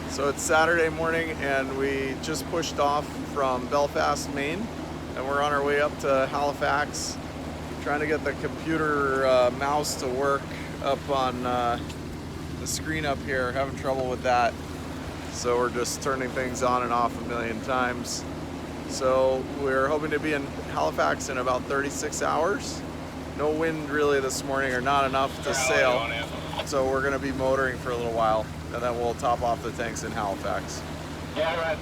So it's Saturday morning and we just pushed off from Belfast, Maine, and we're on our way up to Halifax, trying to get the computer mouse to work up on the screen up here. Having trouble with that, so we're just turning things on and off a million times. So we're hoping to be in Halifax in about 36 hours. No wind really this morning, or not enough to sail, so we're going to be motoring for a little while, and then we'll top off the tanks in Halifax. Yeah, right.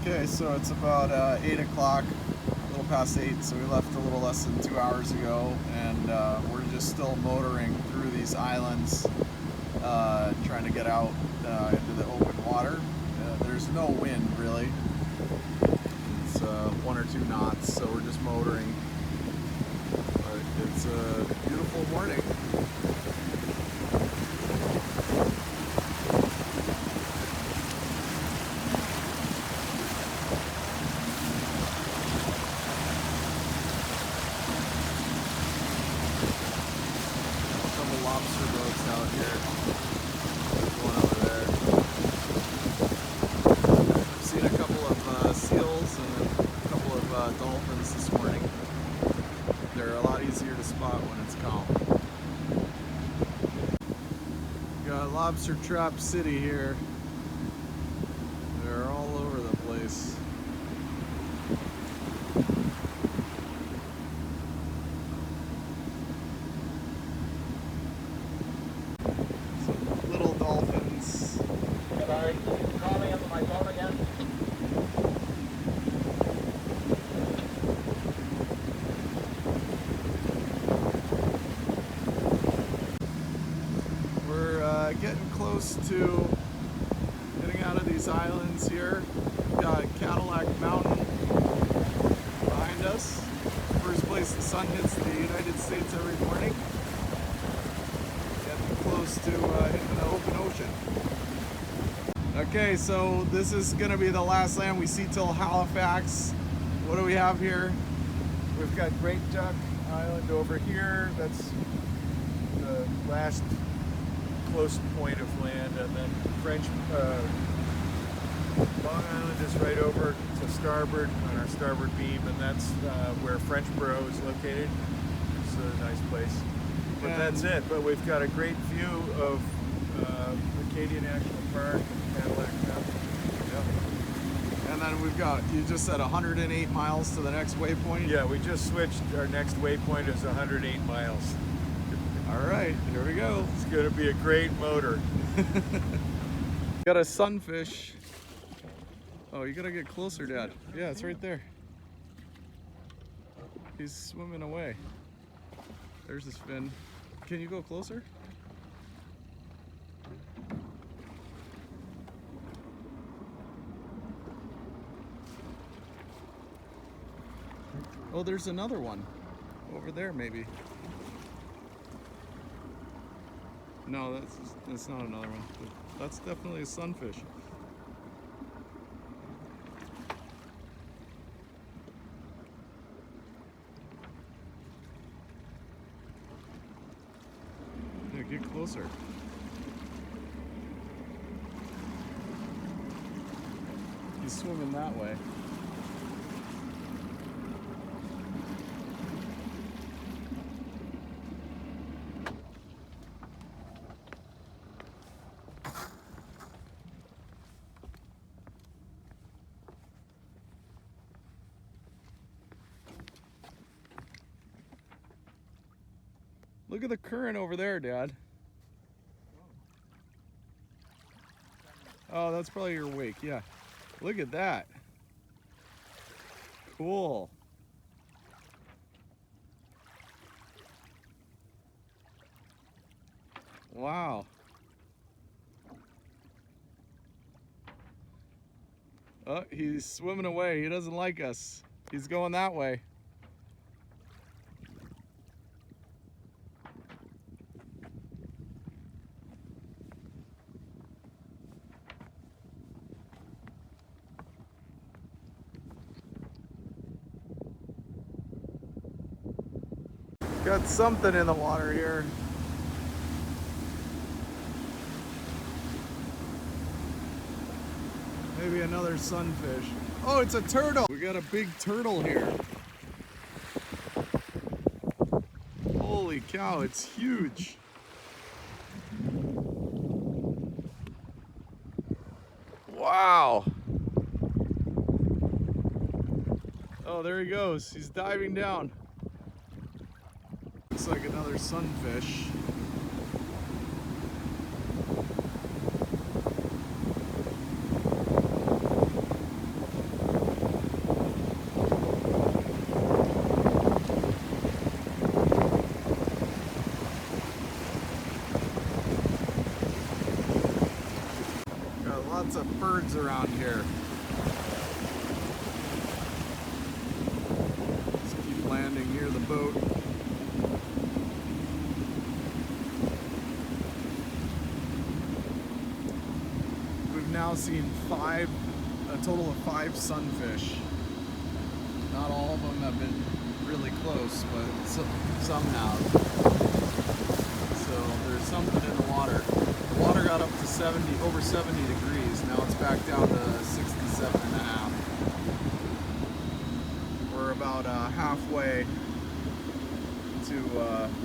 Okay, so it's about 8 o'clock, a little past 8, so we left a little less than 2 hours ago, and we're just still motoring through these islands, trying to get out into the open water. There's no wind really. It's 1 or 2 knots, so we're just motoring. But it's a beautiful morning. Couple lobster boats out here. There's one over there. I've seen a couple of seals and a couple of dolphins this morning. They're a lot easier to spot when it's calm. We got Lobster Trap City here. They're all over the place. Some little dolphins. Sorry, call me up on my phone again. We're getting close to getting out of these islands here. We've got Cadillac Mountain behind us. First place the sun hits the United States every morning. Getting close to hitting the open ocean. Okay, so this is going to be the last land we see till Halifax. What do we have here? We've got Great Duck Island over here. That's the last close point of land, and then French Long Island is right over to starboard on our starboard beam, and that's where Frenchboro is located. It's a nice place. But And that's it. But we've got a great view of Acadia National Park and Cadillac Mountain. And then we've got, you just said 108 miles to the next waypoint? Yeah, we just switched. Our next waypoint is 108 miles. All right, here we go. It's going to be a great motor. Got a sunfish. Oh, you gotta get closer, Dad. Yeah, it's right there. He's swimming away. There's his fin. Can you go closer? Oh, there's another one over there, maybe. No, that's not another one. That's definitely a sunfish. Yeah, get closer. He's swimming that way. Look at the current over there, Dad. Oh, that's probably your wake, yeah. Look at that. Cool. Wow. Oh, he's swimming away. He doesn't like us. He's going that way. Got something in the water here. Maybe another sunfish. Oh, it's a turtle. We got a big turtle here. Holy cow, it's huge. Wow. Oh, there he goes. He's diving down. Looks like another sunfish. Got lots of birds around here. Let's keep landing near the boat. We've now seen a total of 5 sunfish. Not all of them have been really close, but some have. So there's something in the water. The water got up to over 70 degrees. Now it's back down to 67 and a half. We're about halfway to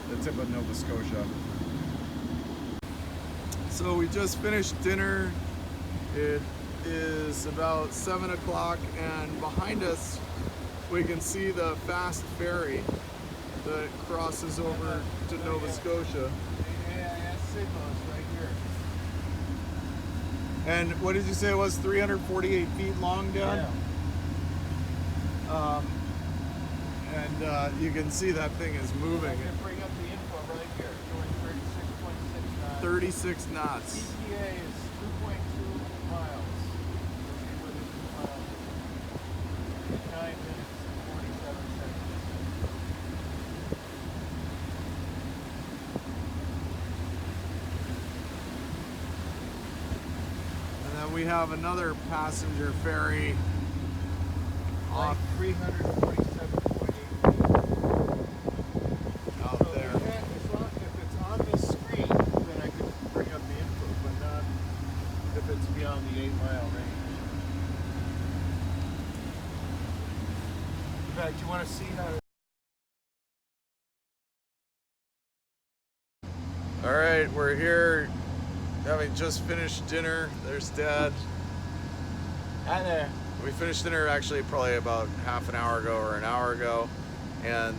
the tip of Nova Scotia. So we just finished dinner. It is about 7 o'clock, and behind us we can see the fast ferry that crosses over to Nova Scotia. And what did you say it was? 348 feet long, Dad? Yeah. And you can see that thing is moving. I can bring up the info right here. Doing 36.6 knots. 36 knots. ETA is 2.2 miles. 9 minutes and 47 seconds. And then we have another passenger ferry off 347.8 out so there. if it's on this screen, then I can bring up the info, but not if it's beyond the 8-mile range. In fact, you want to see how... All right, we're here having just finished dinner. There's Dad. Hi there. We finished dinner actually probably about half an hour ago or an hour ago, and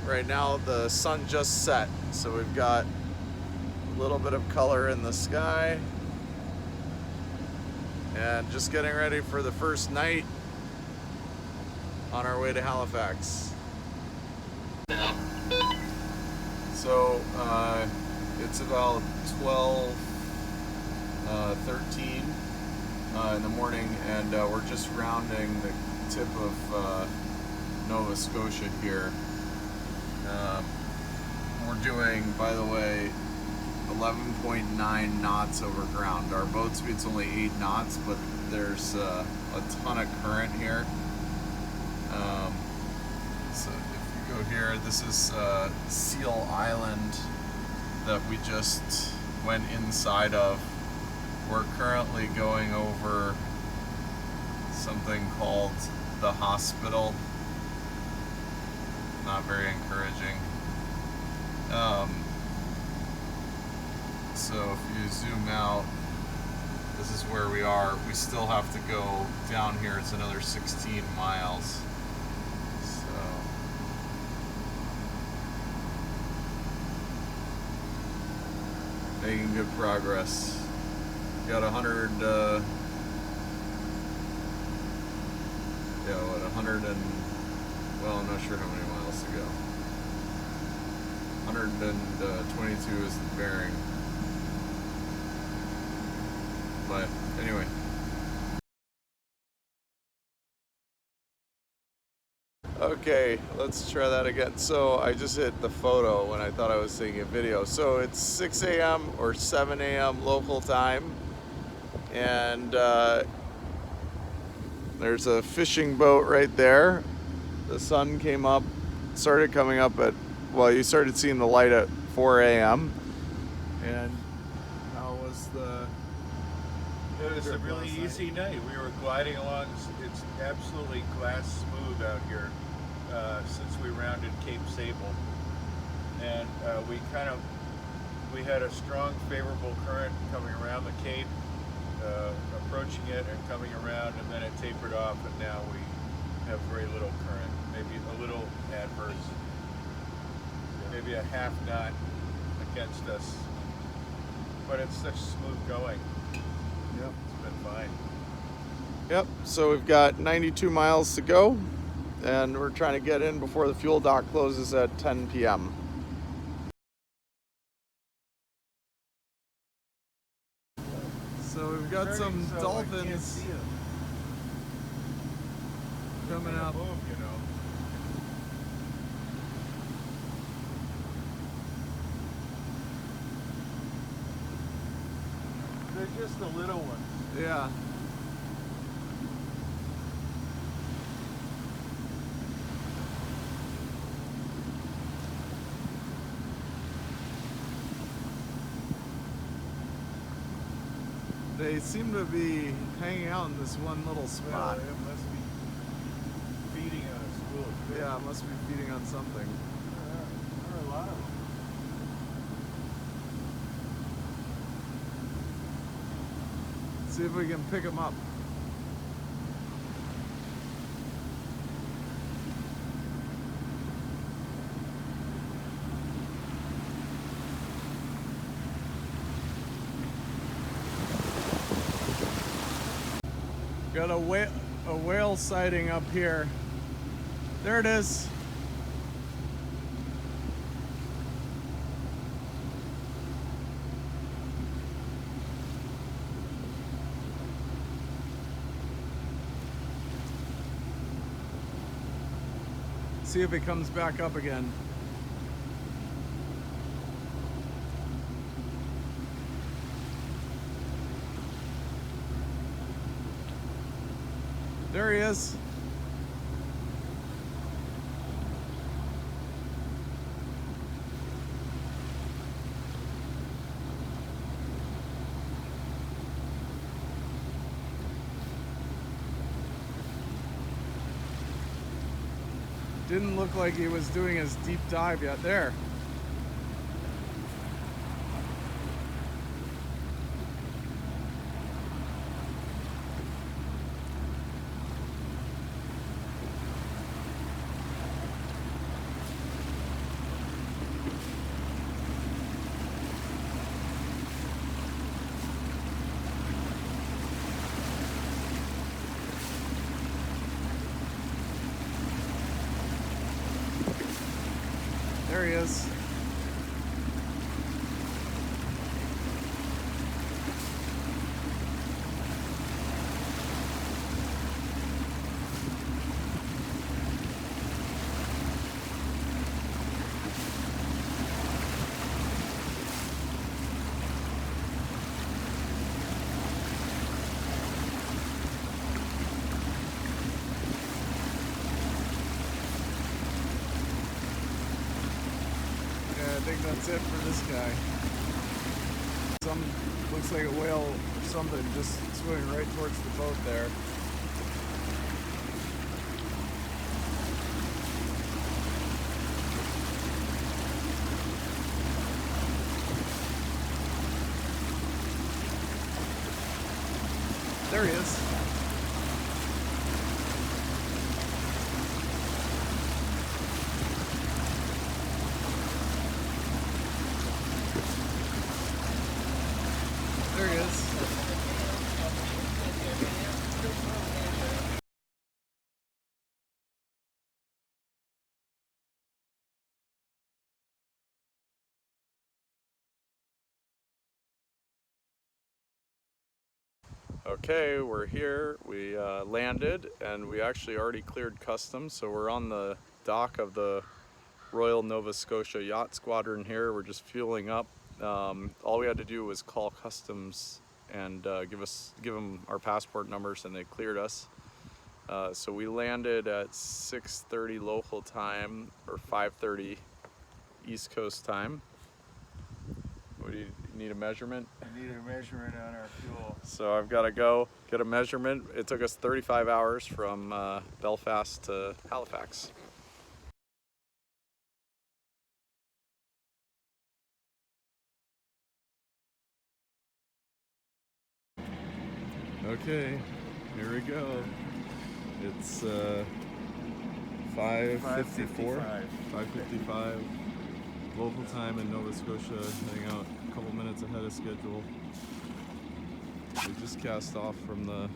right now the sun just set, so we've got a little bit of color in the sky, and just getting ready for the first night on our way to Halifax. So it's about 13 in the morning, and we're just rounding the tip of Nova Scotia here. We're doing, by the way, 11.9 knots over ground. Our boat speed's only 8 knots, but there's a ton of current here. So if you go here, this is Seal Island that we just went inside of. We're currently going over something called the hospital. Not very encouraging. So if you zoom out, this is where we are. We still have to go down here. It's another 16 miles. So making good progress. Got 100, well, I'm not sure how many miles to go. 122 is the bearing. But anyway. Okay, let's try that again. So I just hit the photo when I thought I was taking a video. So it's 6 a.m. or 7 a.m. local time. And there's a fishing boat right there. The sun came up, started coming up at, well, you started seeing the light at 4 a.m. And how was the It was a really easy night. We were gliding along. It's absolutely glass smooth out here since we rounded Cape Sable, and we had a strong favorable current coming around the Cape, approaching it and coming around, and then it tapered off, and now we have very little current, maybe a little adverse, maybe a half knot against us, but it's such smooth going. Yep. It's been fine. Yep, so we've got 92 miles to go, and we're trying to get in before the fuel dock closes at 10 p.m. So we've got some dolphins coming up. Move, you know. They're just the little ones. Yeah. They seem to be hanging out in this one little spot. Well, it must be feeding on a school of fish. Yeah, it must be feeding on something. There are a lot of them. See if we can pick them up. Got a whale sighting up here. There it is. See if it comes back up again. There he is. Didn't look like he was doing his deep dive yet. There. There he is. I think that's it for this guy. Looks like a whale or something just swimming right towards the boat there. There he is. There he is. Okay, we're here. We landed and we actually already cleared customs, so we're on the dock of the Royal Nova Scotia Yacht Squadron here. We're just fueling up. All we had to do was call customs and give them our passport numbers, and they cleared us. So we landed at 6:30 local time or 5:30 East Coast time. What do you need a measurement. We need a measurement on our fuel. So I've got to go get a measurement. It took us 35 hours from Belfast to Halifax. Okay, here we go. It's 5:54, 5:55 local time in Nova Scotia, heading out a couple minutes ahead of schedule. We just cast off from the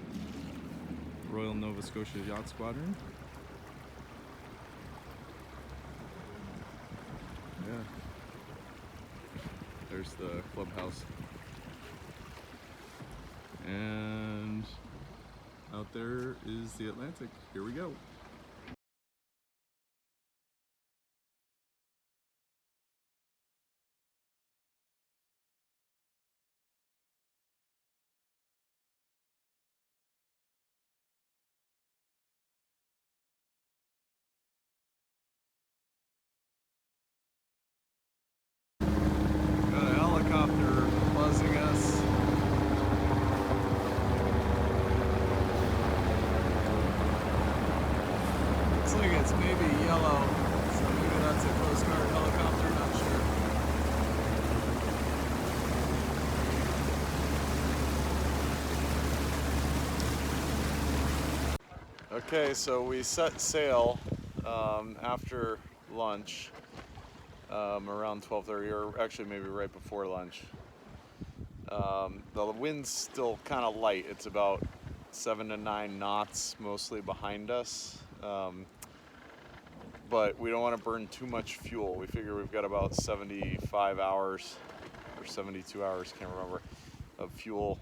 Royal Nova Scotia Yacht Squadron. Yeah, there's the clubhouse. And out there is the Atlantic. Here we go. Got a helicopter buzzing us. Looks like it's maybe yellow, so maybe that's a Coast Guard helicopter, not sure. Okay, so we set sail after lunch around 12:30, or actually maybe right before lunch. The wind's still kind of light. It's about 7 to 9 knots, mostly behind us. But we don't want to burn too much fuel. We figure we've got about 75 hours or 72 hours, can't remember, of fuel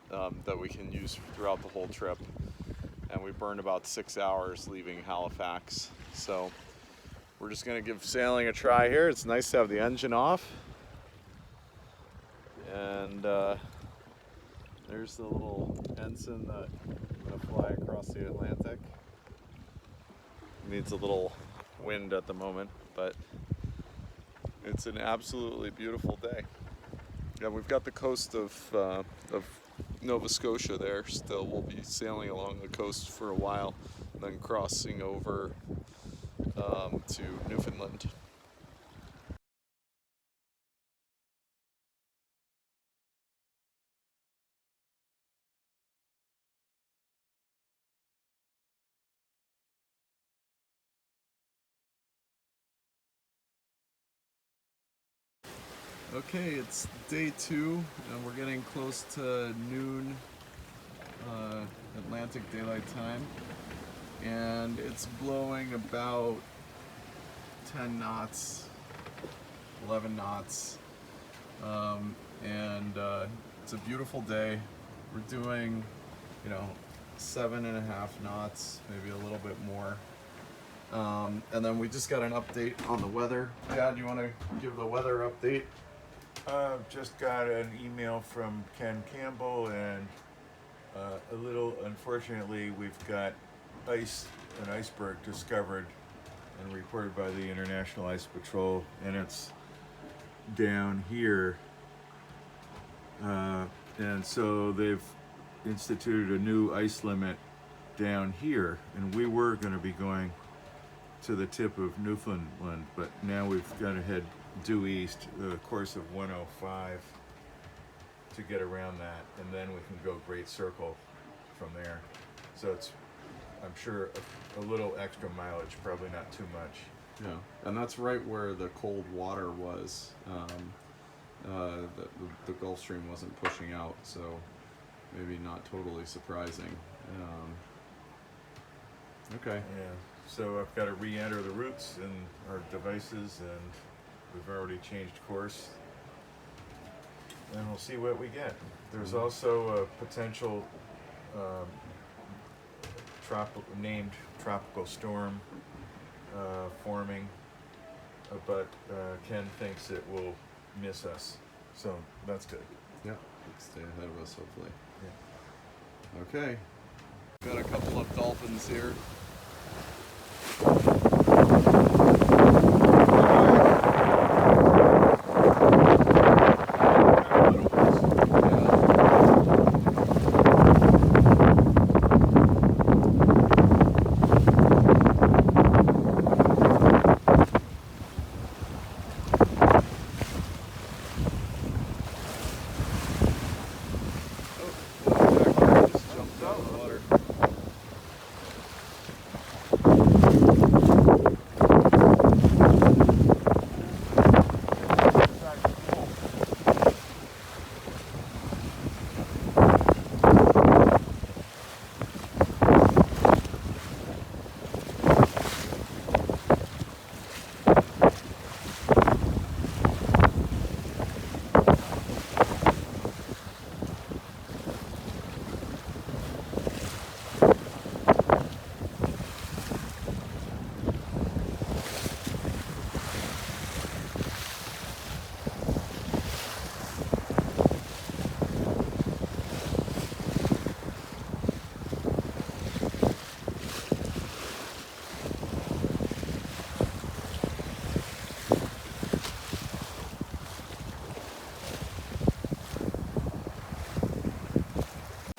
that we can use throughout the whole trip. And we burned about 6 hours leaving Halifax. So we're just going to give sailing a try here. It's nice to have the engine off. And there's the little ensign that I'm going to fly across the Atlantic. Needs a little wind at the moment, but it's an absolutely beautiful day. Yeah, we've got the coast of Nova Scotia there still. We'll be sailing along the coast for a while, then crossing over to Newfoundland. Okay, it's day 2, and we're getting close to noon Atlantic Daylight Time, and it's blowing about 10 knots, 11 knots, and it's a beautiful day. We're doing, 7.5 knots, maybe a little bit more. And then we just got an update on the weather. Dad, you want to give the weather update? Just got an email from Ken Campbell, and unfortunately, we've got an iceberg discovered and reported by the International Ice Patrol, and it's down here. And so they've instituted a new ice limit down here, and we were going to be going to the tip of Newfoundland, but now we've got to head due east, the course of 105, to get around that, and then we can go Great Circle from there. So it's, I'm sure, a little extra mileage, probably not too much. Yeah, and that's right where the cold water was. The Gulf Stream wasn't pushing out, so maybe not totally surprising. Okay. Yeah, so I've got to re-enter the routes in our devices, and we've already changed course, and we'll see what we get. There's also a potential named tropical storm forming, but Ken thinks it will miss us, so that's good. Yeah, stay ahead of us, hopefully. Yeah. Okay, got a couple of dolphins here.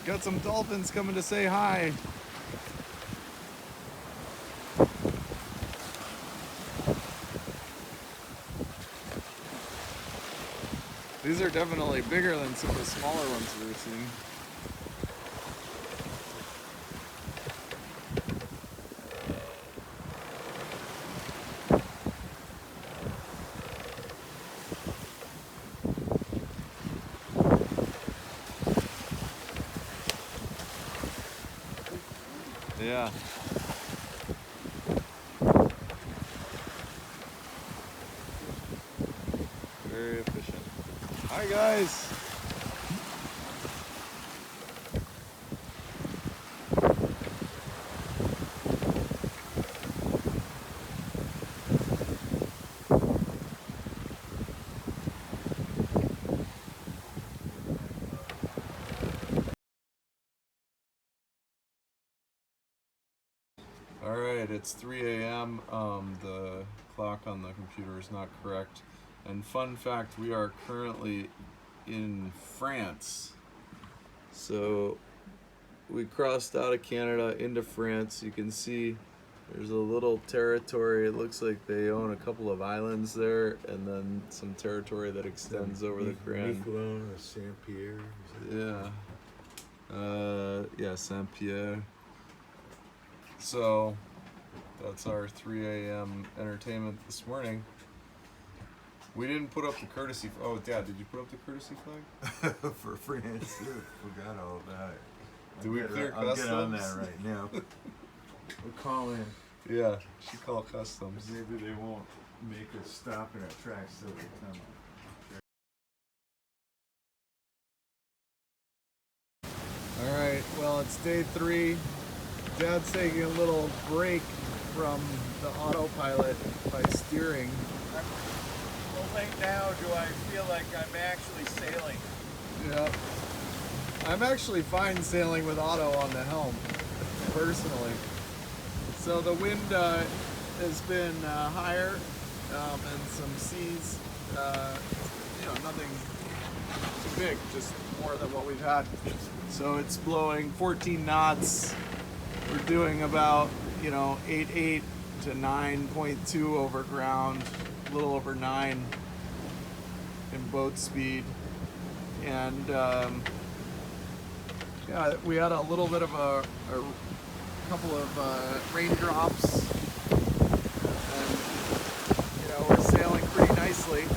Got some dolphins coming to say hi. These are definitely bigger than some of the smaller ones we've seen. Yeah. Very efficient. Hi guys. All right, it's 3 a.m. The clock on the computer is not correct. And fun fact, we are currently in France. So we crossed out of Canada into France. You can see there's a little territory. It looks like they own a couple of islands there, and then some territory that extends over the Grand. Miquelon or Saint Pierre. Yeah, Saint Pierre. So that's our 3 a.m. entertainment this morning. We didn't put up the courtesy. Oh, Dad, did you put up the courtesy flag? For France, too. Forgot all about it. Did we clear I'll customs? get on that right now. We'll call in. Yeah, should call customs. Maybe they won't make us stop in our tracks till they come. All right, well, it's day 3. Dad's taking a little break from the autopilot by steering. Only now do I feel like I'm actually sailing. Yeah. I'm actually fine sailing with auto on the helm, personally. So the wind has been higher and some seas, nothing too big, just more than what we've had. So it's blowing 14 knots. We're doing about, 8.8 to 9.2 over ground, a little over 9 in boat speed. And we had a little bit of a couple of raindrops, and we're sailing pretty nicely.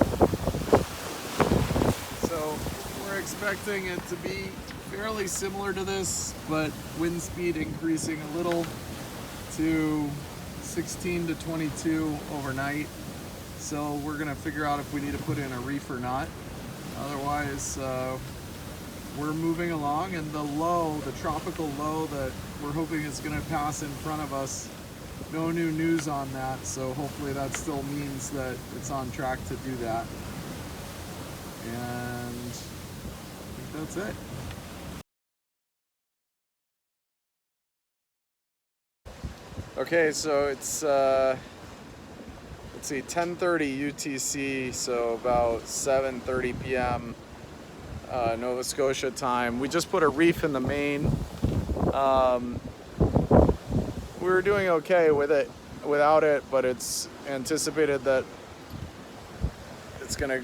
So we're expecting it to be fairly similar to this, but wind speed increasing a little to 16 to 22 overnight. So we're gonna figure out if we need to put in a reef or not. Otherwise, we're moving along, and the tropical low that we're hoping is gonna pass in front of us, no new news on that, so hopefully that still means that it's on track to do that. And I think that's it. Okay, so it's let's see, 10:30 UTC, so about 7:30 p.m. Nova Scotia time. We just put a reef in the Maine. We were doing okay with it without it, but it's anticipated that it's gonna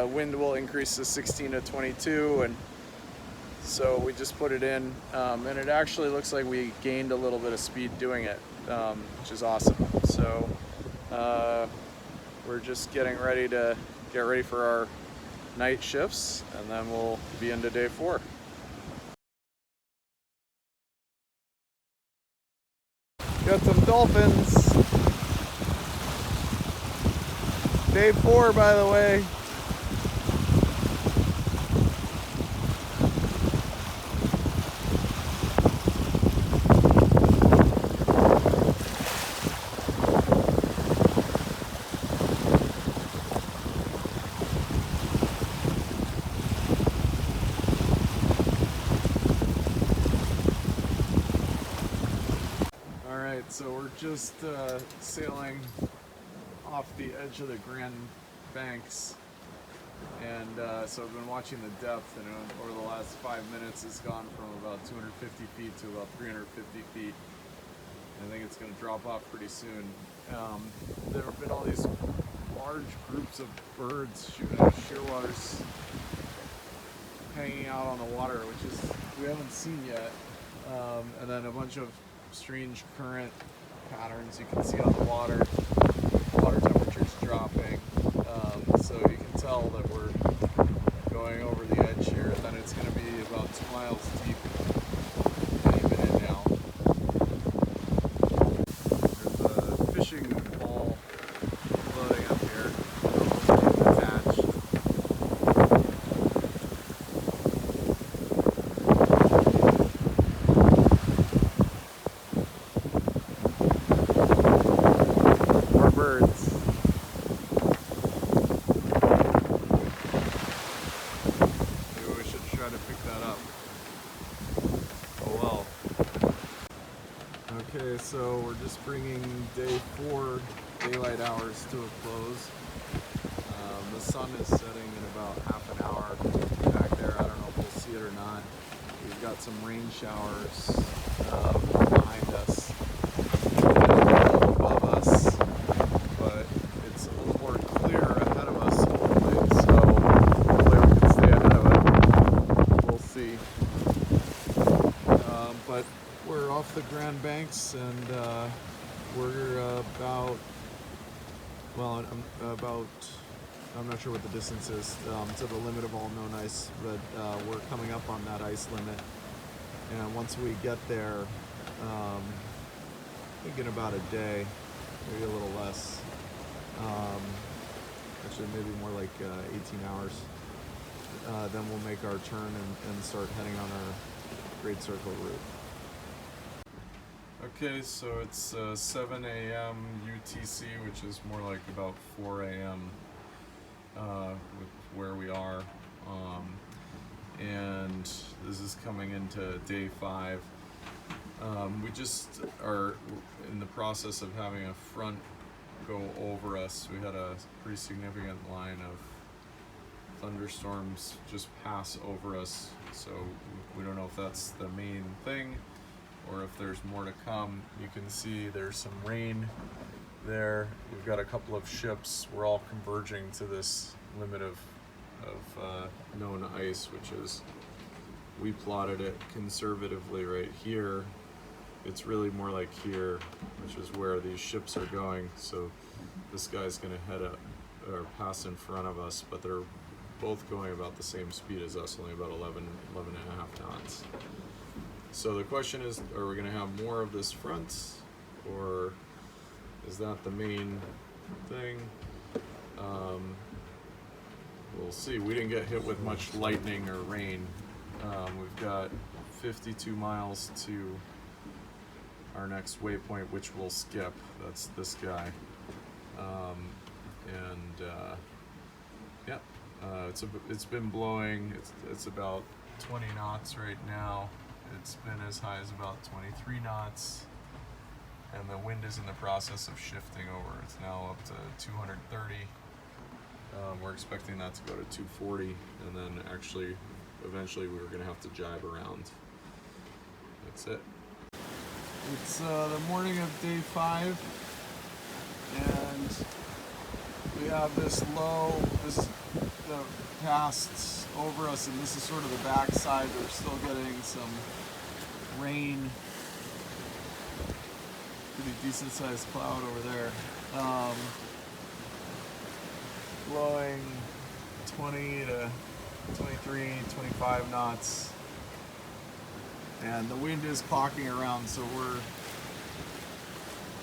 wind will increase to 16 to 22, and so we just put it in, and it actually looks like we gained a little bit of speed doing it, which is awesome. So we're just getting ready for our night shifts, and then we'll be into day 4. Got some dolphins. Day 4, by the way. So we're just sailing off the edge of the Grand Banks, And so I've been watching the depth, and over the last 5 minutes it's gone from about 250 feet to about 350 feet. I think it's going to drop off pretty soon. There have been all these large groups of birds shooting out shearwaters hanging out on the water, which is we haven't seen yet. And then a bunch of strange current patterns you can see on the water. Water temperature's dropping, so you can tell that we're going over the edge here, and then it's going to be about 2 miles deep any minute now. There's a fishing pole floating up here, attached. More birds. Maybe we should try to pick that up. Oh well. Okay, so we're just bringing day 4 daylight hours to a close. The sun is setting in about half an hour back there. I don't know if we'll see it or not. We've got some rain showers behind us and above us, but it's a little more clear ahead of us hopefully, so hopefully we can stay ahead of it. We'll see. But we're off the Grand Banks, and we're I'm not sure what the distance is to the limit of all known ice, but we're coming up on that ice limit. And once we get there, I think in about a day, maybe a little less, actually maybe more like 18 hours, then we'll make our turn and start heading on our Great Circle route. Okay, so it's 7 a.m. UTC, which is more like about 4 a.m. With where we are, and this is coming into day 5. We just are in the process of having a front go over us. We had a pretty significant line of thunderstorms just pass over us, so we don't know if that's the main thing or if there's more to come. You can see there's some rain there. We've got a couple of ships. We're all converging to this limit of known ice, which is, we plotted it conservatively right here. It's really more like here, which is where these ships are going. So this guy's going to head up or pass in front of us, but they're both going about the same speed as us, only about 11 and a half knots. So the question is, are we going to have more of this front, or is that the main thing? We'll see. We didn't get hit with much lightning or rain. We've got 52 miles to our next waypoint, which we'll skip. That's this guy. It's been blowing. It's about 20 knots right now. It's been as high as about 23 knots. And the wind is in the process of shifting over. It's now up to 230. We're expecting that to go to 240, and then actually, eventually, we were going to have to jibe around. That's it. It's the morning of day 5, and we have this low, the passed over us, and this is sort of the backside. We're still getting some rain. Pretty decent sized cloud over there. Blowing 20 to 23, 25 knots. And the wind is clocking around, so we're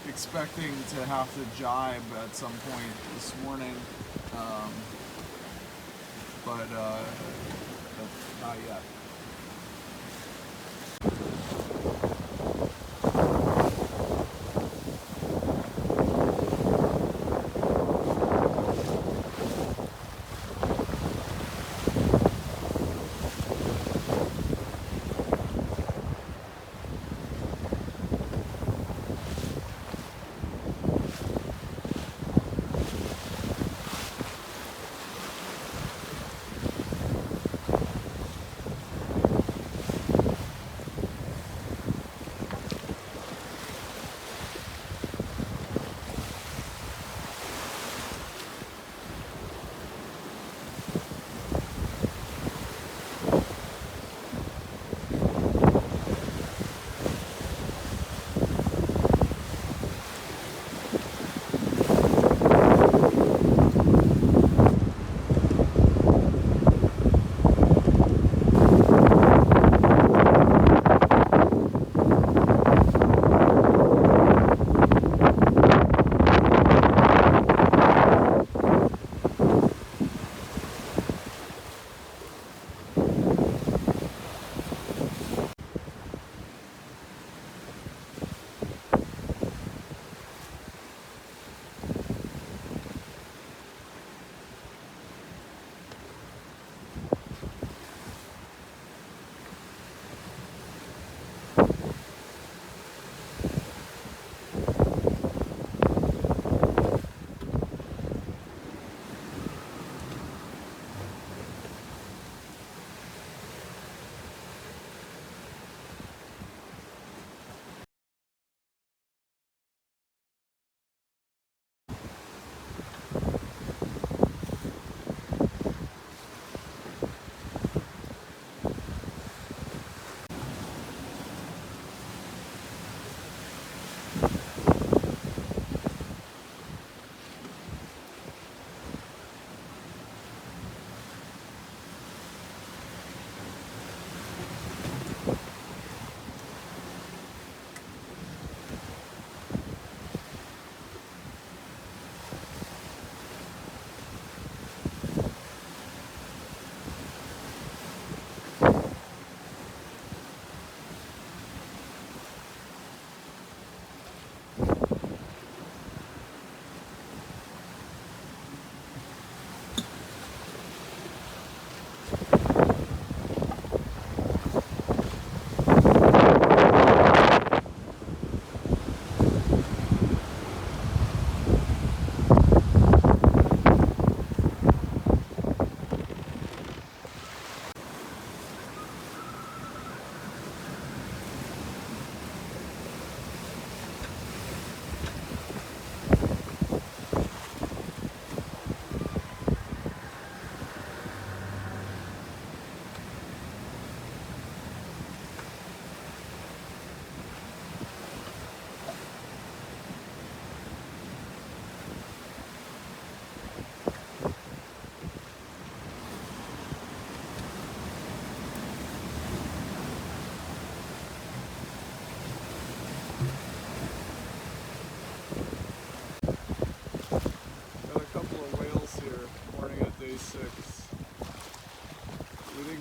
expecting to have to jibe at some point this morning. But not yet.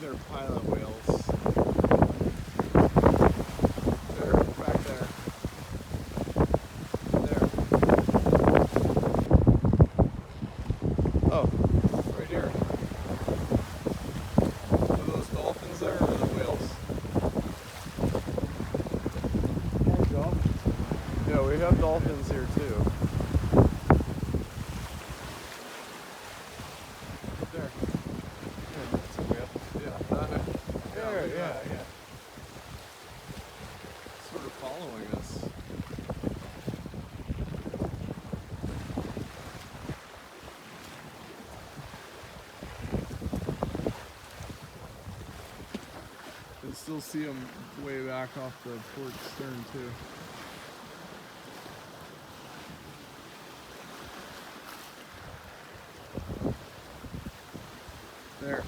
they're pilot whales. They're back there. There. Oh, right here. Are those dolphins there or the whales? Yeah, we have dolphins here too. There. Yeah, that's a whale. Yeah, there, yeah. Sort of following us. You can still see them way back off the port stern too. There.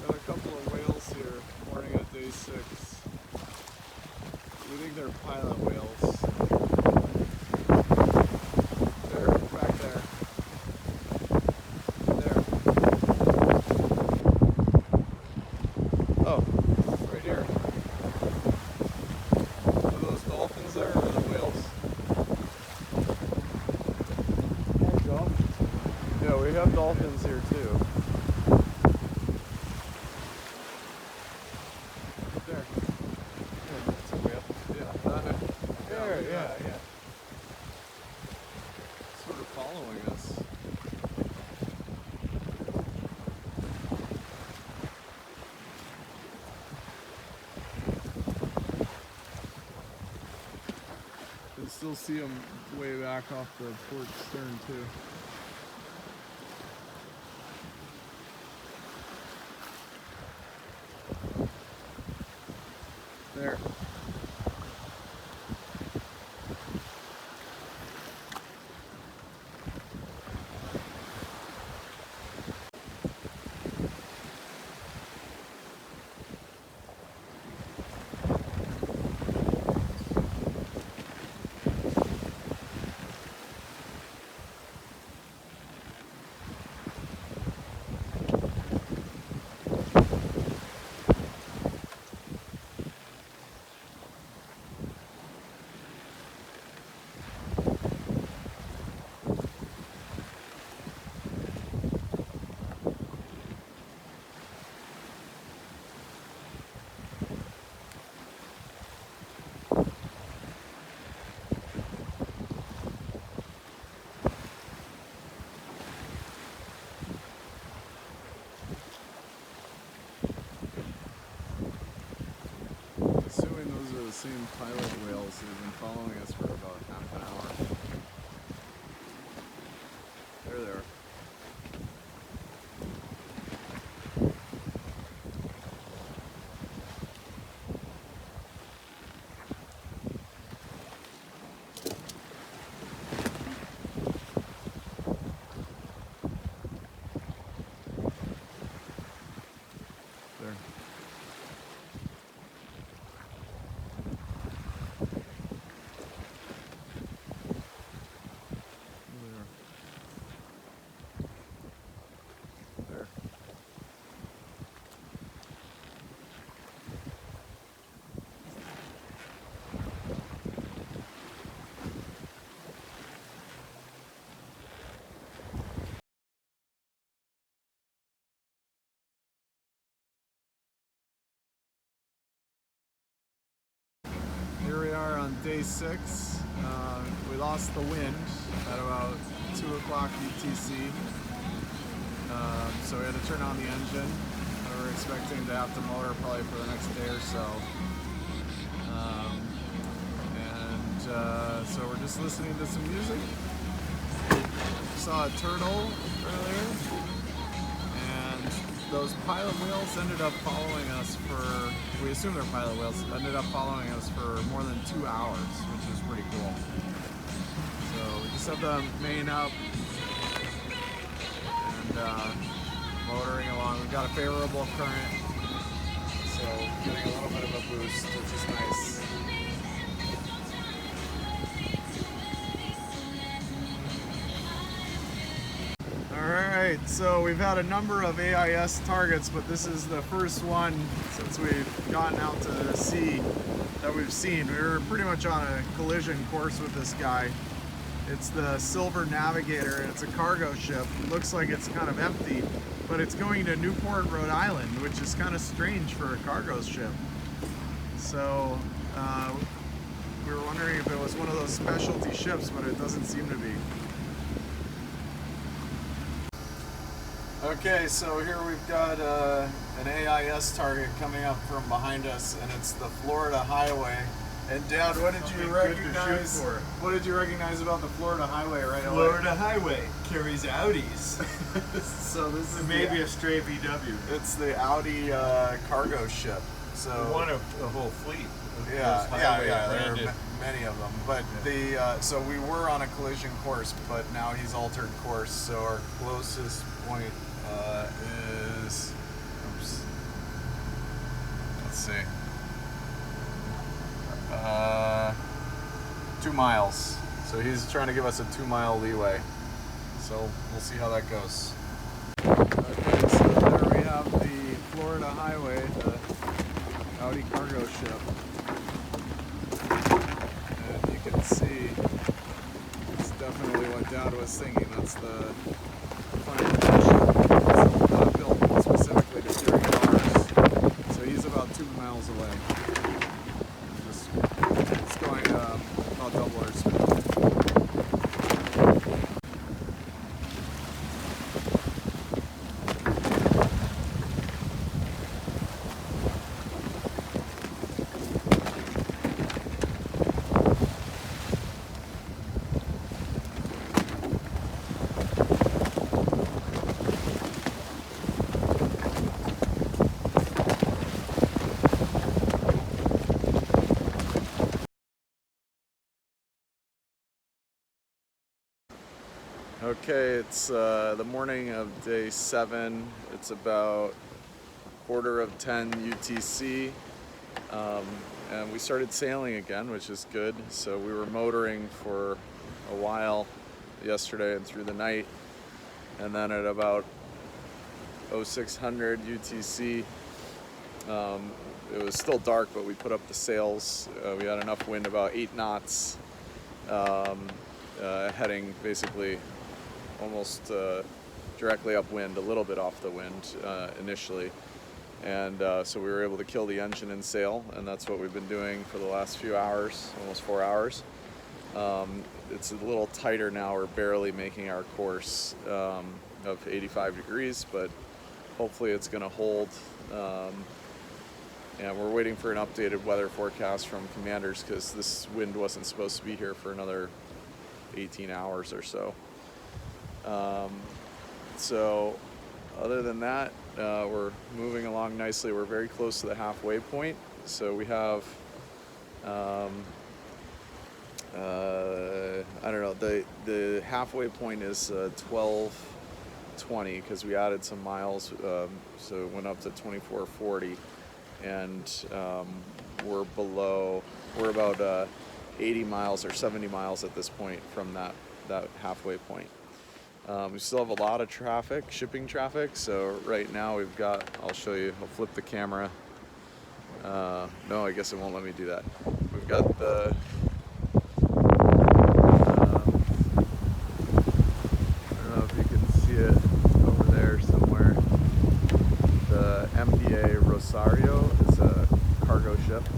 Got a couple of whales here, morning at day 6. We think they're pilot whales. They're back there. There. Oh, right here. Are those dolphins there or the whales? Yeah, we have dolphins here too. There. Yeah, that's a whale. Yeah, there, yeah. Sort of following us. You can still see them way back off the port stern too. There. Assuming those are the same pilot whales that have been following us for about half an hour. There they are. There. There. Here we are on day 6. We lost the wind at about 2 o'clock UTC. So we had to turn on the engine. We were expecting to have to motor probably for the next day or so. So we're just listening to some music. Saw a turtle earlier. And those pilot whales ended up following us for, we assume they're pilot whales, ended up following us for more than 2 hours, which is pretty cool. So we just have the Maine up and motoring along. We've got a favorable current, so getting a little bit of a boost, which is nice. so we've had a number of AIS targets, but this is the first one since we've gotten out to sea that we've seen. We were pretty much on a collision course with this guy. It's the Silver Navigator, and it's a cargo ship. It looks like it's kind of empty, but it's going to Newport, Rhode Island, which is kind of strange for a cargo ship. So we were wondering if it was one of those specialty ships, but it doesn't seem to be. Okay, so here we've got an AIS target coming up from behind us, and it's the Florida Highway. And Dad, what did you recognize? What did you recognize about the Florida Highway right away? Florida Highway carries Audis. So this is Maybe a stray VW. It's the Audi cargo ship. So One of the whole fleet. yeah, there branded. are many of them. But so we were on a collision course, but now he's altered course. So our closest point is, oops, let's see, 2 miles. So he's trying to give us a 2-mile leeway. So we'll see how that goes. Okay, so there we have the Florida Highway, the Audi cargo ship. And you can see it's definitely what Dad was thinking. That's the final ship. It's not built specifically to carry cars. So he's about 2 miles away. It's going about double our speed. Okay, it's the morning of day 7. It's about 9:45 UTC, and we started sailing again, which is good. So we were motoring for a while yesterday and through the night, and then at about 0600 UTC, it was still dark, but we put up the sails. We had enough wind, about 8 knots, heading basically almost directly upwind, a little bit off the wind initially, and so we were able to kill the engine and sail, and that's what we've been doing for the last few hours, almost 4 hours. It's a little tighter now. We're barely making our course of 85 degrees, but hopefully it's going to hold, and we're waiting for an updated weather forecast from commanders because this wind wasn't supposed to be here for another 18 hours or so. So other than that, we're moving along nicely. We're very close to the halfway point. So we have, I don't know, the halfway point is 12:20 because we added some miles, so it went up to 24:40, and we're about 80 miles or 70 miles at this point from that halfway point. We still have a lot of traffic, shipping traffic, so right now we've got, I'll show you, I'll flip the camera. No, I guess it won't let me do that. We've got the, I don't know if you can see it over there somewhere. The MDA Rosario is a cargo ship,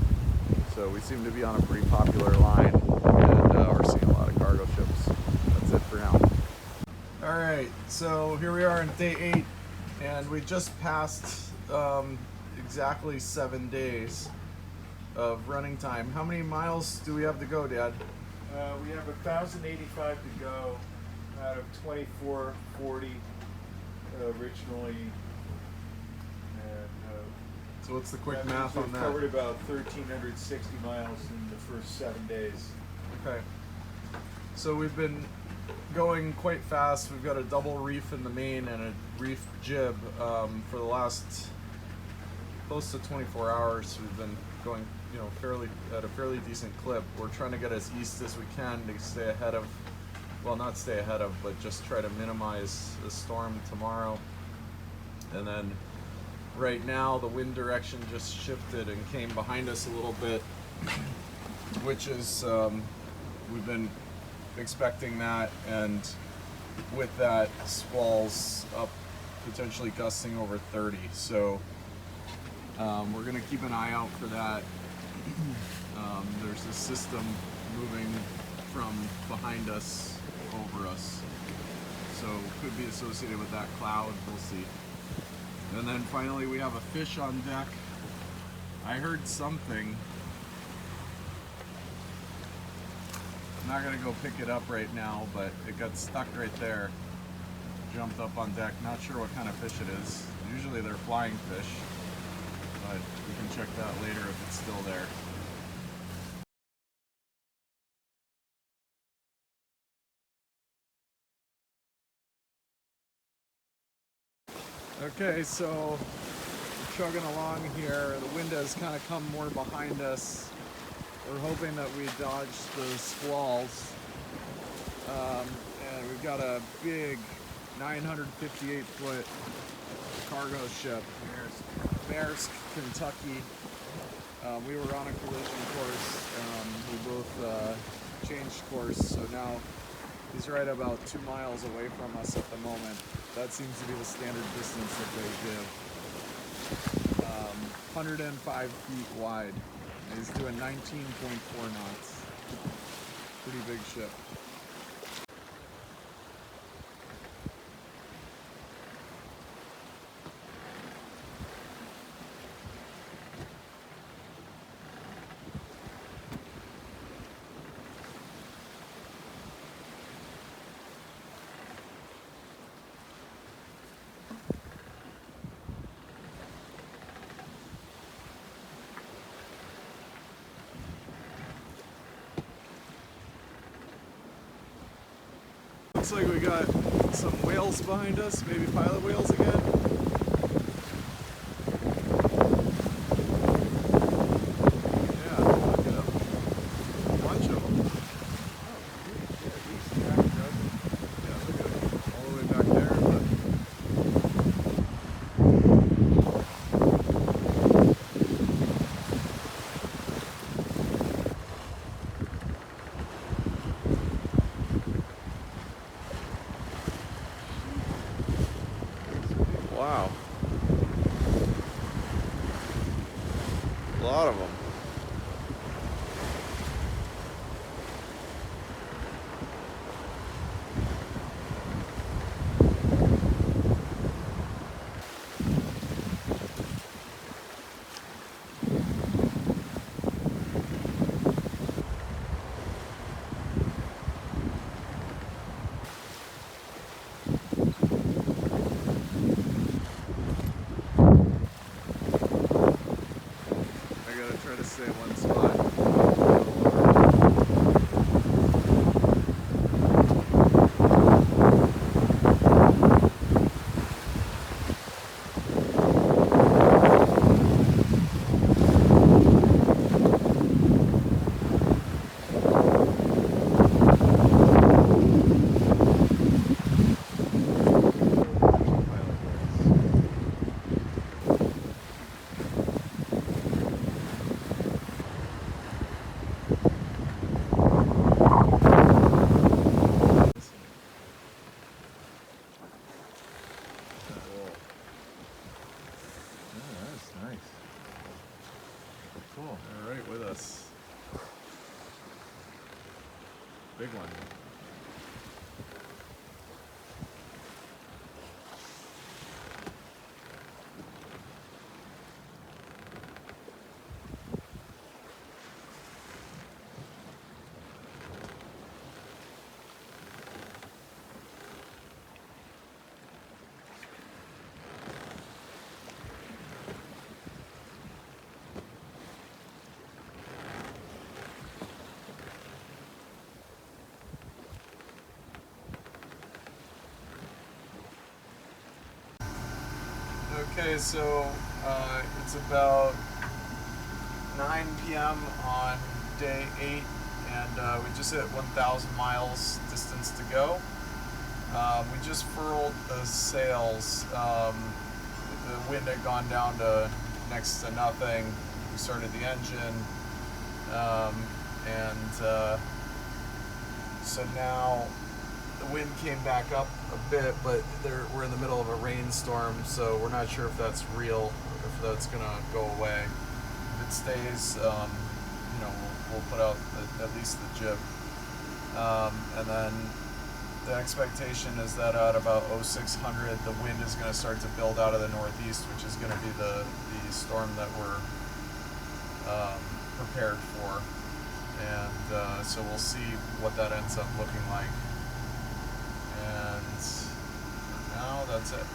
so we seem to be on a pretty popular line, and we're seeing a lot of cargo ships. That's it for now. Alright, so here we are on day 8, and we just passed exactly 7 days of running time. How many miles do we have to go, Dad? We have 1,085 to go out of 2440 originally. And So what's the quick that math means on we've that? covered about 1,360 miles in the first 7 days. Okay. So we've been going quite fast. We've got a double reef in the Maine and a reef jib for the last close to 24 hours. We've been going, at a fairly decent clip. We're trying to get as east as we can to stay ahead of well, not stay ahead of, but just try to minimize the storm tomorrow. And then right now the wind direction just shifted and came behind us a little bit, which is, we've been expecting that, and with that, squalls up, potentially gusting over 30. So we're going to keep an eye out for that. There's a system moving from behind us over us, so could be associated with that cloud. We'll see. And then finally we have a fish on deck. I heard something. I'm not gonna go pick it up right now, but it got stuck right there. Jumped up on deck. Not sure what kind of fish it is. Usually they're flying fish, but we can check that later if it's still there. Okay, so we're chugging along here. The wind has kind of come more behind us. We're hoping that we dodge the squalls. And we've got a big 958-foot cargo ship, Maersk, Kentucky. We were on a collision course. We both changed course, so now he's right about 2 miles away from us at the moment. That seems to be the standard distance that they give. 105 feet wide. And he's doing 19.4 knots. Pretty big ship. Looks like we got some whales behind us, maybe pilot whales again. Yeah, look at them. A bunch of them. Yeah, look at it. All the way back there. Wow. A lot of them. Try to stay in one spot. Cool. They're right with us. Big one. Okay, so it's about 9 p.m. on day 8, and we just hit 1,000 miles distance to go. We just furled the sails. The wind had gone down to next to nothing. We started the engine, so now the wind came back up a bit, but we're in the middle of a rainstorm, so we're not sure if that's real, if that's gonna go away. If it stays, we'll put out at least the jib, and then the expectation is that at about 0600 the wind is going to start to build out of the northeast, which is going to be the storm that we're prepared for, and so we'll see what that ends up looking like. And for now, that's it.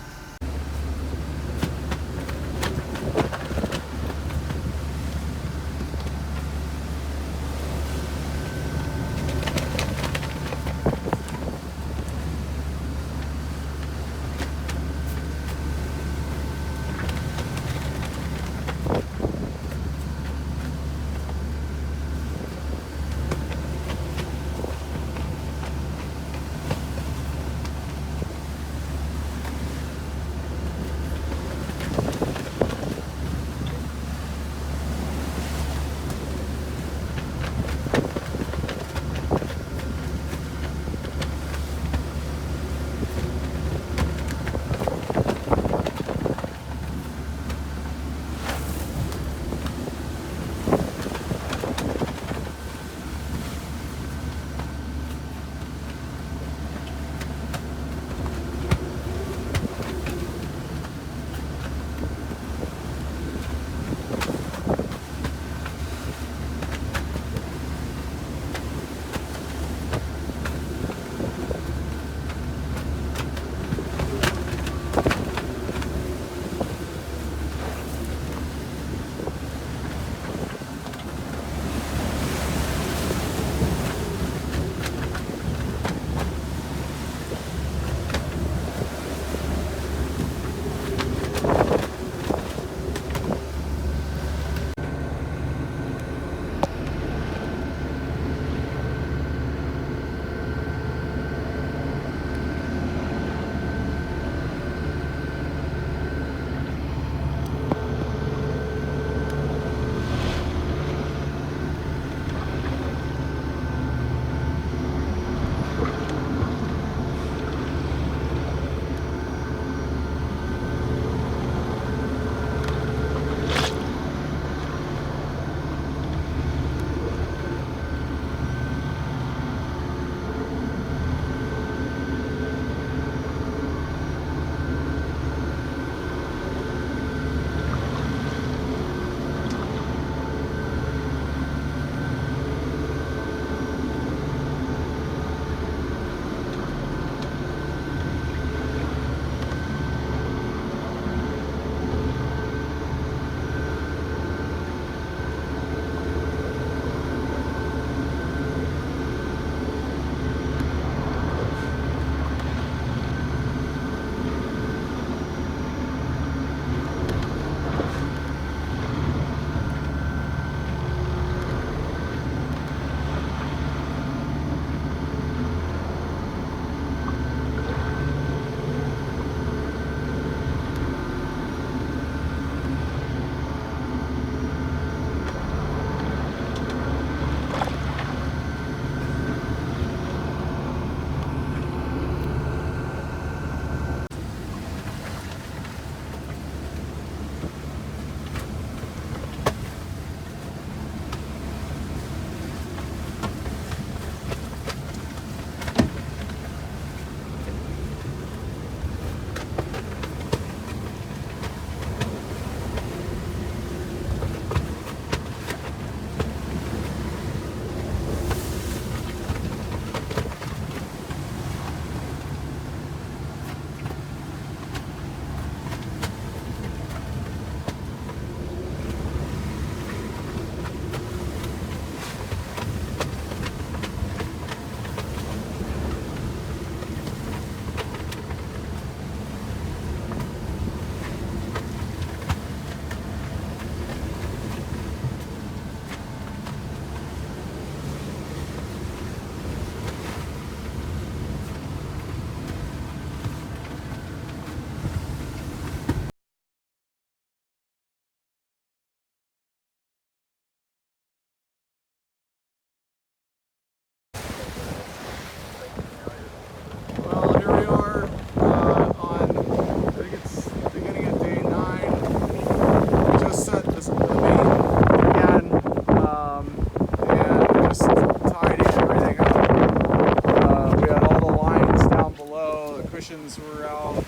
operations were out,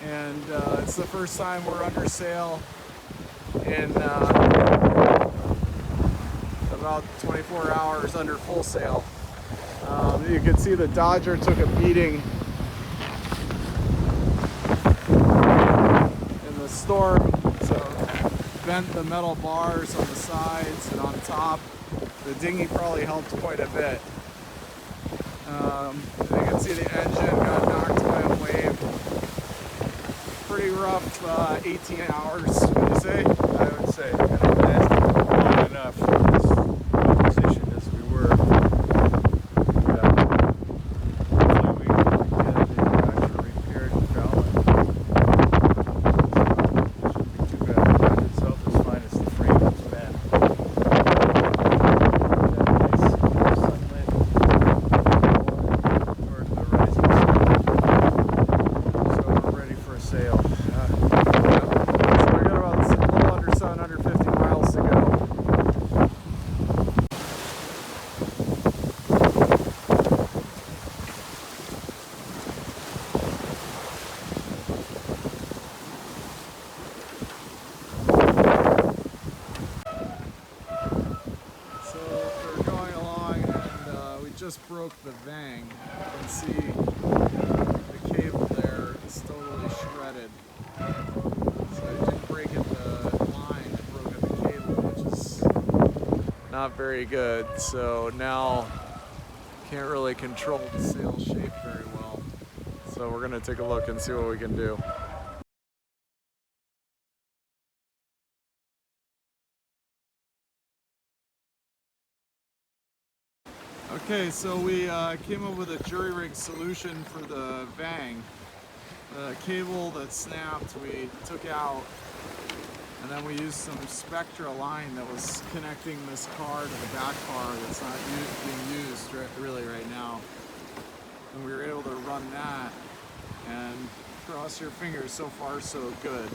and it's the first time we're under sail in about 24 hours under full sail. You can see the Dodger took a beating in the storm, so bent the metal bars on the sides and on top. The dinghy probably helped quite a bit. You can see the engine got knocked by a wave. Pretty rough 18 hours, would you say? I would say, and it lasted long enough for this position as we were. Hopefully we can get it actually repaired in Falmouth. Shouldn't be too bad. The boat itself is fine as the frame is bad. Nice sunlit toward the rising sun. So we're ready for a sail. Under 50 miles to go. So we're going along, and we just broke the vang. You can see the cable there is totally shredded. So I didn't break it the line, I broke it the cable, which is not very good. So now can't really control the sail shape very well. So we're gonna take a look and see what we can do. Okay, so we came up with a jury rig solution for the vang. The cable that snapped we took out, and then we used some Spectra line that was connecting this car to the back car that's not being used really right now. And we were able to run that, and cross your fingers, so far so good.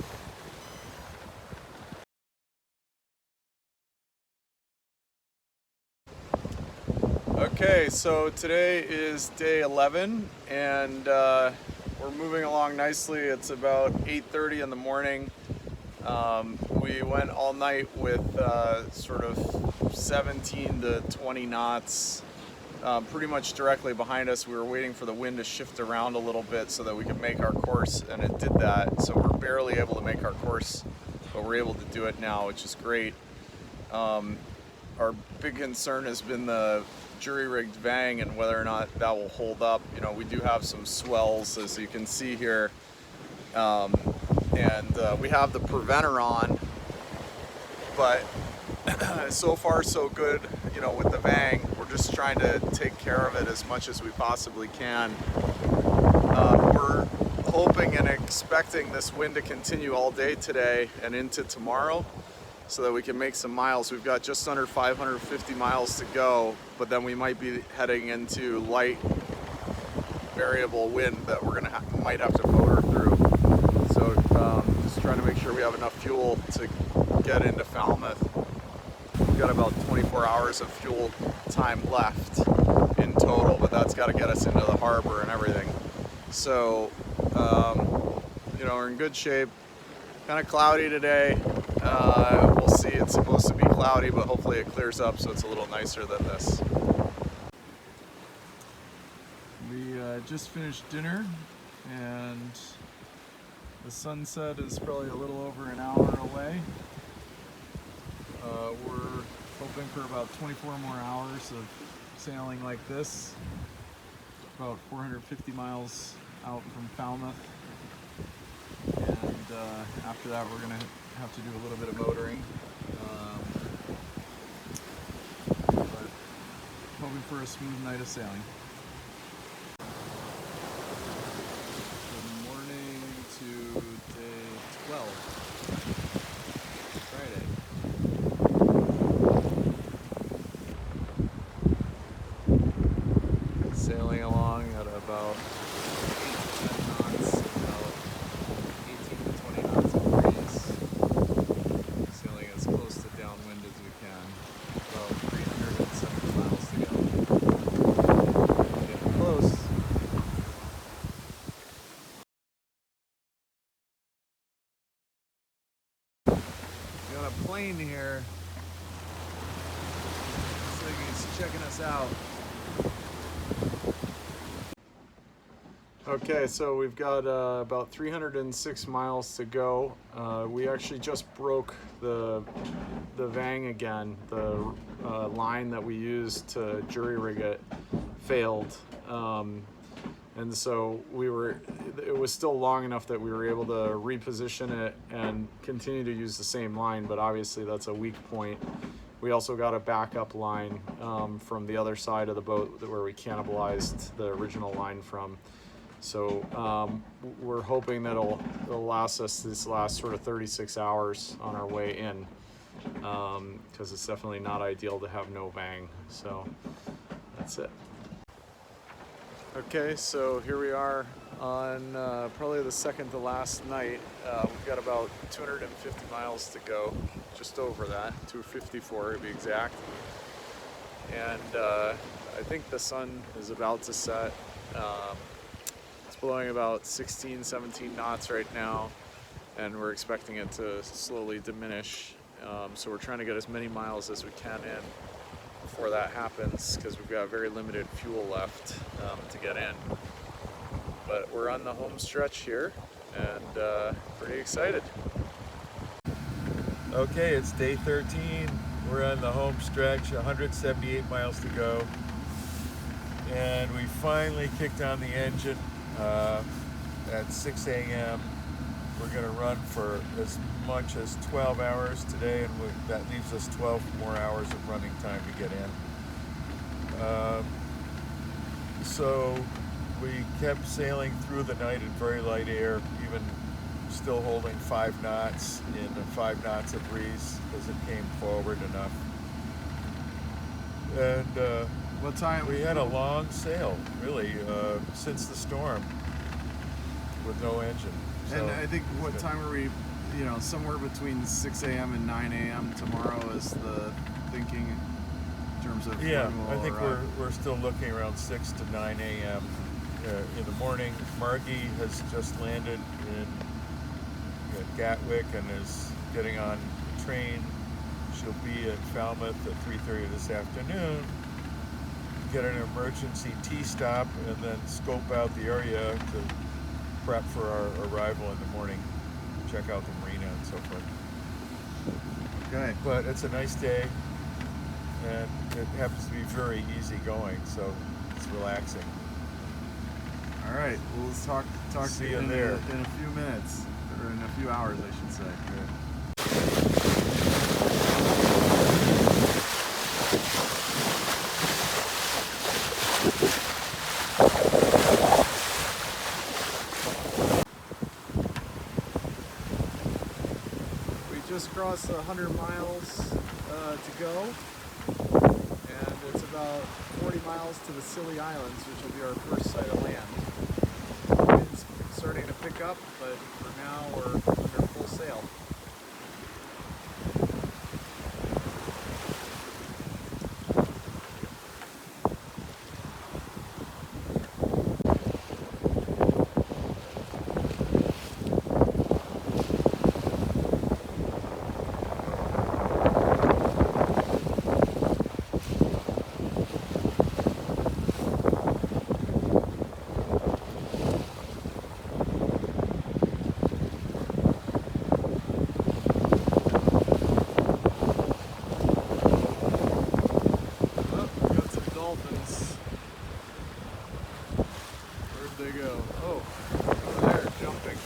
Okay, so today is day 11, and we're moving along nicely. It's about 8:30 in the morning. We went all night with sort of 17 to 20 knots, pretty much directly behind us. We were waiting for the wind to shift around a little bit so that we could make our course, and it did that. So we're barely able to make our course, but we're able to do it now, which is great. Our big concern has been the jury-rigged vang and whether or not that will hold up. You know, we do have some swells, as you can see here, and we have the preventer on, but so far so good. You know, with the vang, we're just trying to take care of it as much as we possibly can. We're hoping and expecting this wind to continue all day today and into tomorrow, so that we can make some miles. We've got just under 550 miles to go, but then we might be heading into light variable wind that we're gonna might have to motor through. So just trying to make sure we have enough fuel to get into Falmouth. We've got about 24 hours of fuel time left in total, but that's got to get us into the harbor and everything. So you know, we're in good shape. Kind of cloudy today. We'll see. It's supposed to be cloudy, but hopefully it clears up so it's a little nicer than this. We just finished dinner, and the sunset is probably a little over an hour away. We're hoping for about 24 more hours of sailing like this, about 450 miles out from Falmouth. And after that, we're going to have to do a little bit of motoring. But hoping for a smooth night of sailing. Good morning to day 12, Friday. Sailing along at about 8 to 10 knots, about 18 to 20 knots of breeze. Sailing as close to downwind as we can. About 370 miles to go. Getting close. checking us out. Okay, so we've got about 306 miles to go. We actually just broke the vang again. The line that we used to jury rig it failed, and so it was still long enough that we were able to reposition it and continue to use the same line, but obviously that's a weak point. We also got a backup line from the other side of the boat where we cannibalized the original line from. So we're hoping that it'll last us this last sort of 36 hours on our way in, because it's definitely not ideal to have no vang. So that's it. Okay, so here we are on probably the second to last night. We've got about 250 miles to go, just over that, 254 to be exact. And I think the sun is about to set. It's blowing about 16, 17 knots right now, and we're expecting it to slowly diminish. So we're trying to get as many miles as we can in before that happens, because we've got very limited fuel left to get in. But we're on the home stretch here, and pretty excited. Okay, it's day 13. We're on the home stretch, 178 miles to go. And we finally kicked on the engine at 6 a.m. We're going to run for as much as 12 hours today, and that leaves us 12 more hours of running time to get in. So we kept sailing through the night in very light air, even still holding 5 knots in 5 knots of breeze as it came forward enough. And What time? we had a long sail, really, since the storm, with no engine. And I think what time are we, somewhere between 6 a.m. and 9 a.m. tomorrow is the thinking in terms of Yeah, when I we'll think arrive. we're still looking around 6 to 9 a.m. In the morning. Margie has just landed in Gatwick and is getting on the train. She'll be at Falmouth at 3:30 this afternoon. Get an emergency tea stop and then scope out the area to prep for our arrival in the morning, check out the marina and so forth. Okay. But it's a nice day, and it happens to be very easy going, so it's relaxing. All right. Well, let's talk See to you you there. in a few minutes, or in a few hours, I should say. Just crossed 100 miles to go, and it's about 40 miles to the Scilly Islands, which will be our first sight of land. It's starting to pick up, but for now we're under full sail. Where'd they go? Oh, over there, jumping.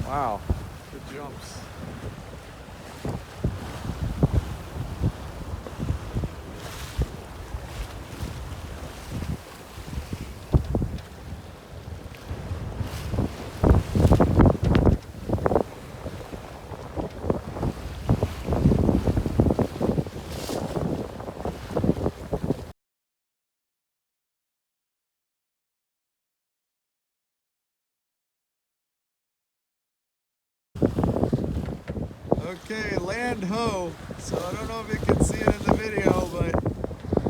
Wow, good jumps. Okay, land ho. So I don't know if you can see it in the video, but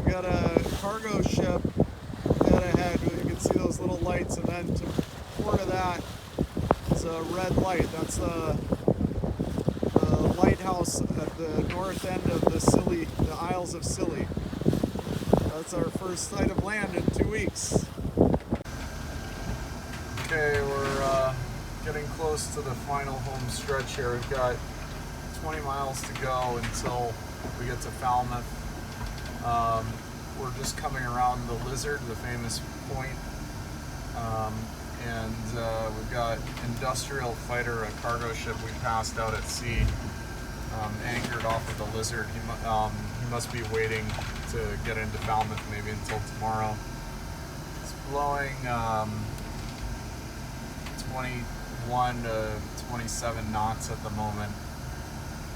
we got a cargo ship dead ahead. You can see those little lights, and then fork of that is a red light. That's the lighthouse at the north end of the Isles of Scilly. That's our first sight of land in 2 weeks. Okay, we're getting close to the final home stretch here. We've got 20 miles to go until we get to Falmouth. We're just coming around the Lizard, the famous point. And we've got Industrial Fighter, a cargo ship we passed out at sea, anchored off of the Lizard. He must be waiting to get into Falmouth maybe until tomorrow. It's blowing 21 to 27 knots at the moment,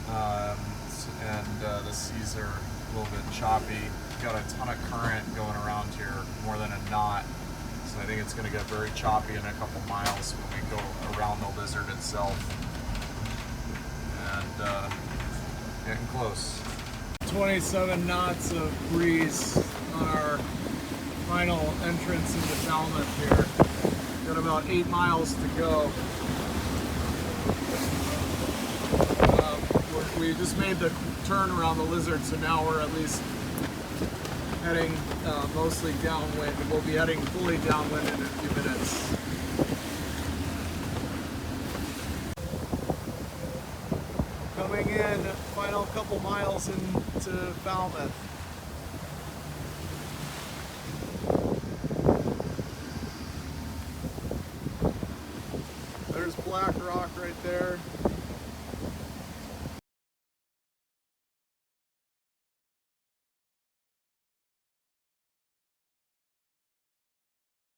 and the seas are a little bit choppy. Got a ton of current going around here, more than a knot. So I think it's going to get very choppy in a couple miles when we go around the Lizard itself. And getting close. 27 knots of breeze on our final entrance into Falmouth here. Got about 8 miles to go. We just made the turn around the Lizard, so now we're at least heading mostly downwind. We'll be heading fully downwind in a few minutes. Coming in, final couple miles into Falmouth. There's Black Rock right there.